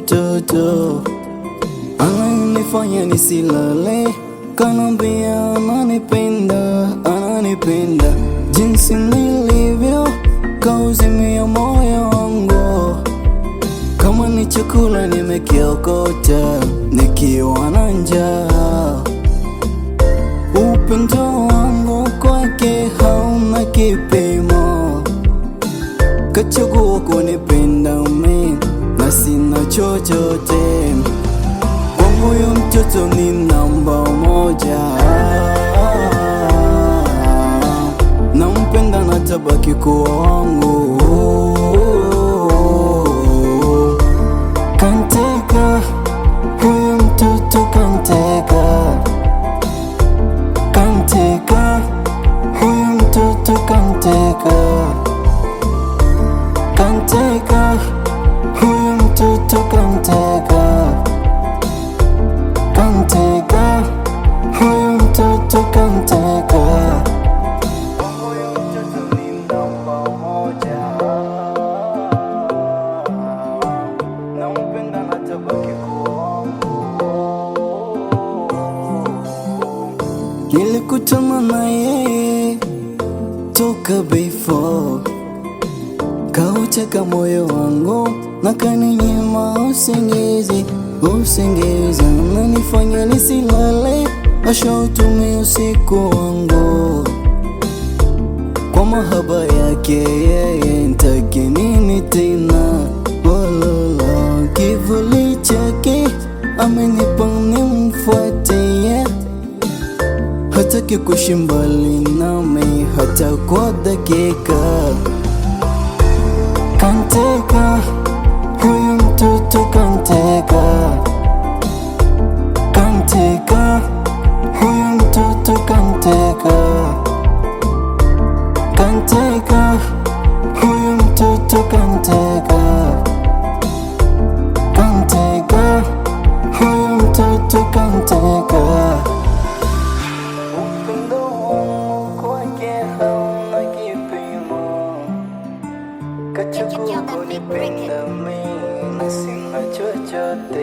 mtoto ananifanya nisilale, kanambia ananipenda jinsi nilivyo, kauzimia moyo wangu. Kama ni chakula nimekiokota nikiwa na njaa. Upendo wangu kwake hauna kipimo, kachagua kunipenda mimi na sina chochote. Kwa moyo mtoto ni namba moja, nampenda na tabaki kuwa wangu. Kanteka huyu mtoto, kanteka huyu mtoto, kanteka huyu mtoto, kanteka huyu mtoto, kanteka. Huyu mtoto ni namba moja, nampenda na tabaki kuwa wangu. Nilikutana na yeye toka before, kauteka moyo wangu na kaninyima usingizi. Nanifanya nisilale, ashautumia usiku wangu. Kwa mahaba yake yeye nitake nini tena? Walala kivuli chake amenipa nimfuatie, hataki kuishi mbali nami hata kwa dakika. Kanteka huyu mtoto, kanteka huyu mtoto, kanteka huyu mtoto, kanteka huyu mtoto, kanteka. Upendo kwake hauna kipimo, kachagua kunipenda mimi na sina chochote.